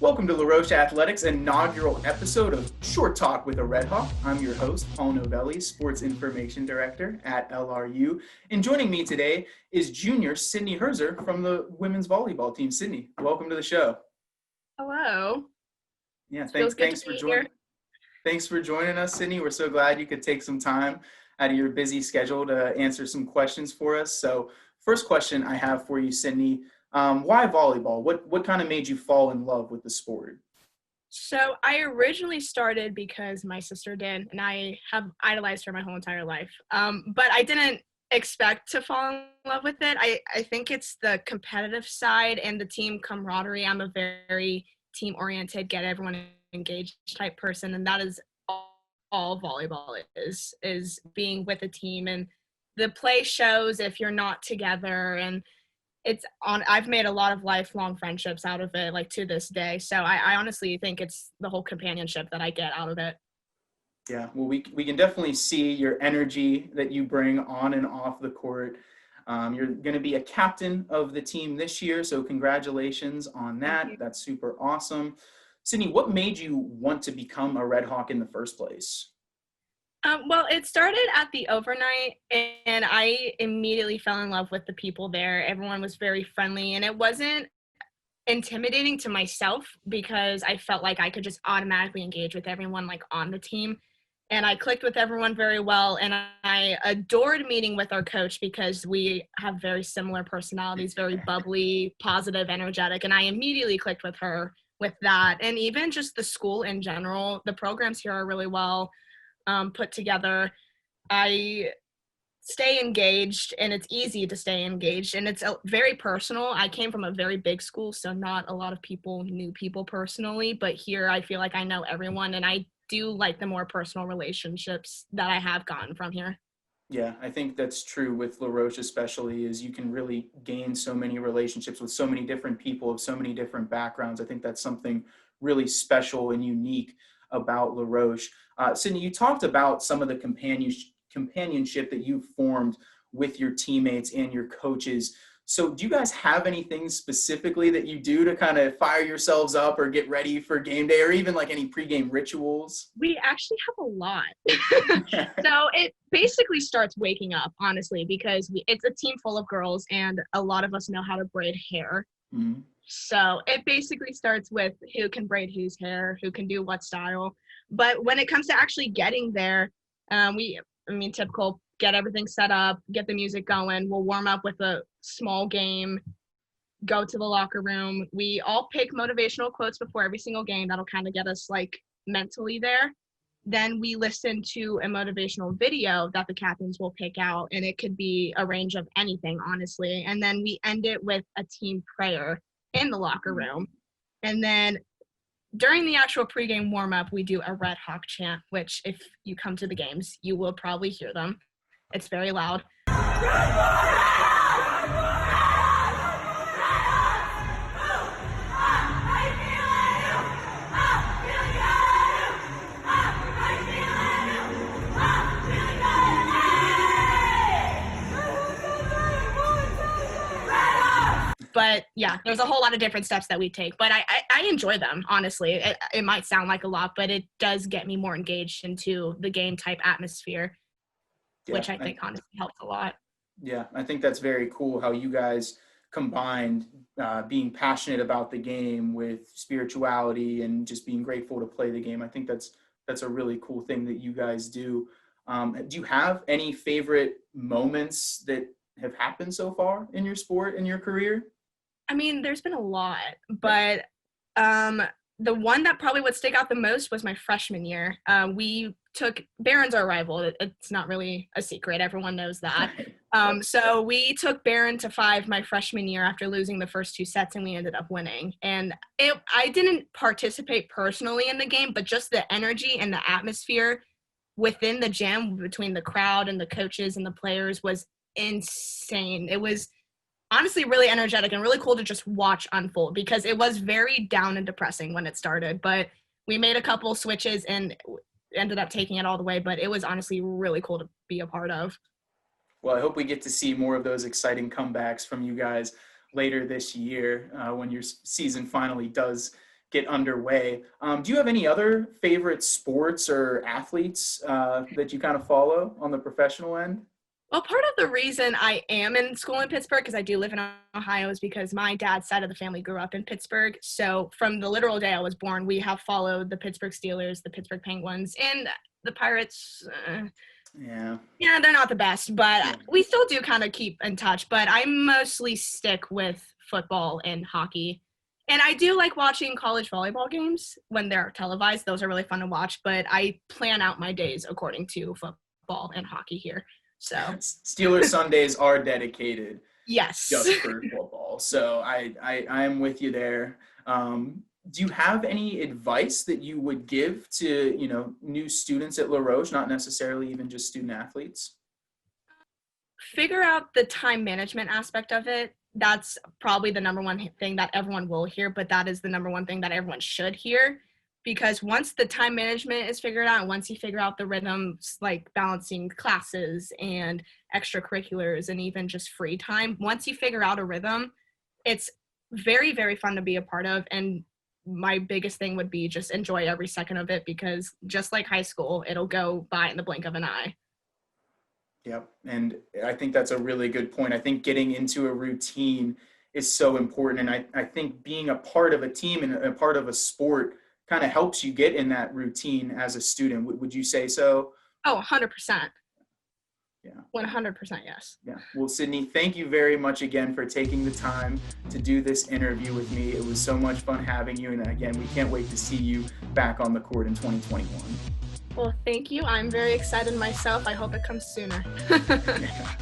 Welcome to Roche Athletics' inaugural episode of Short Talk with a Redhawk. I'm your host, Paul Novelli, Sports Information Director at LRU. And joining me today is junior Sydney Herzer from the women's volleyball team. Sydney, welcome to the show. Hello. Yeah, Feels good thanks to for be joining. here. Thanks for joining us, Sydney. We're so glad you could take some time out of your busy schedule to answer some questions for us. So, first question I have for you, Sydney. Why volleyball? What kind of made you fall in love with the sport? So I originally started because my sister did, and I have idolized her my whole entire life. But I didn't expect to fall in love with it. I think it's the competitive side and the team camaraderie. I'm a very team-oriented, get everyone engaged type person, and that is all volleyball is being with a team. And the play shows if you're not together, and I've made a lot of lifelong friendships out of it, like to this day. So I honestly think it's the whole companionship that I get out of it. Yeah, well, we can definitely see your energy that you bring on and off the court. You're going to be a captain of the team this year, so congratulations on Thank that. you. That's super awesome. Sydney, what made you want to become a Red Hawk in the first place? Well, it started at the overnight, and I immediately fell in love with the people there. Everyone was very friendly, and it wasn't intimidating to myself because I felt like I could just automatically engage with everyone like on the team. And I clicked with everyone very well. And I adored meeting with our coach because we have very similar personalities, very bubbly, positive, energetic. And I immediately clicked with her with that. And even just the school in general, the programs here are really well put together. I stay engaged, and it's easy to stay engaged, and it's very personal. I came from a very big school, so not a lot of people knew people personally, but here I feel like I know everyone, and I do like the more personal relationships that I have gotten from here. Yeah, I think that's true with La Roche especially, is you can really gain so many relationships with so many different people of so many different backgrounds. I think that's something really special and unique about La Roche. Sydney, you talked about some of the companionship that you've formed with your teammates and your coaches. So do you guys have anything specifically that you do to kind of fire yourselves up or get ready for game day, or even like any pregame rituals? We actually have a lot. So it basically starts waking up, honestly, because it's a team full of girls, and a lot of us know how to braid hair. Mhm. So it basically starts with who can braid whose hair, who can do what style. But when it comes to actually getting there, typical, get everything set up, get the music going. We'll warm up with a small game, go to the locker room. We all pick motivational quotes before every single game. That'll kind of get us like mentally there. Then we listen to a motivational video that the captains will pick out, and it could be a range of anything, honestly. And then we end it with a team prayer in the locker room. And then during the actual pregame warm-up, we do a Red Hawk chant, which if you come to the games, you will probably hear them. It's very loud. But yeah, there's a whole lot of different steps that we take, but I enjoy them, honestly. It might sound like a lot, but it does get me more engaged into the game type atmosphere, Yeah, which I think honestly helps a lot. Yeah, I think that's very cool how you guys combined being passionate about the game with spirituality and just being grateful to play the game. I think that's a really cool thing that you guys do. Do you have any favorite moments that have happened so far in your sport in your career? I mean, there's been a lot, but um, the one that probably would stick out the most was my freshman year. We took Barron's our rival. It's not really a secret. Everyone knows that. So we took Barron to 5 my freshman year after losing the first 2 sets, and we ended up winning. And I didn't participate personally in the game, but just the energy and the atmosphere within the gym between the crowd and the coaches and the players was insane. It was honestly really energetic and really cool to just watch unfold because it was very down and depressing when it started, but we made a couple switches and ended up taking it all the way, but it was honestly really cool to be a part of. Well, I hope we get to see more of those exciting comebacks from you guys later this year when your season finally does get underway. Do you have any other favorite sports or athletes that you kind of follow on the professional end? Well, part of the reason I am in school in Pittsburgh, because I do live in Ohio, is because my dad's side of the family grew up in Pittsburgh. So from the literal day I was born, we have followed the Pittsburgh Steelers, the Pittsburgh Penguins, and the Pirates. Yeah. Yeah, they're not the best, Yeah. but we still do kind of keep in touch. But I mostly stick with football and hockey. And I do like watching college volleyball games when they're televised. Those are really fun to watch, but I plan out my days according to football and hockey here. So Steelers Sundays are dedicated yes. just for football. So I'm with you there. Do you have any advice that you would give to, new students at La Roche, not necessarily even just student athletes? Figure out the time management aspect of it. That's probably the number one thing that everyone will hear, but that is the number one thing that everyone should hear. Because once the time management is figured out, once you figure out the rhythms, like balancing classes and extracurriculars and even just free time, once you figure out a rhythm, it's very, very fun to be a part of. And my biggest thing would be just enjoy every second of it, because just like high school, it'll go by in the blink of an eye. Yep. And I think that's a really good point. I think getting into a routine is so important. And I think being a part of a team and a part of a sport kind of helps you get in that routine as a student. Would you say so? Oh, 100%. Yeah. 100%, yes. Yeah. Well, Sydney, thank you very much again for taking the time to do this interview with me. It was so much fun having you. And again, we can't wait to see you back on the court in 2021. Well, thank you. I'm very excited myself. I hope it comes sooner. Yeah.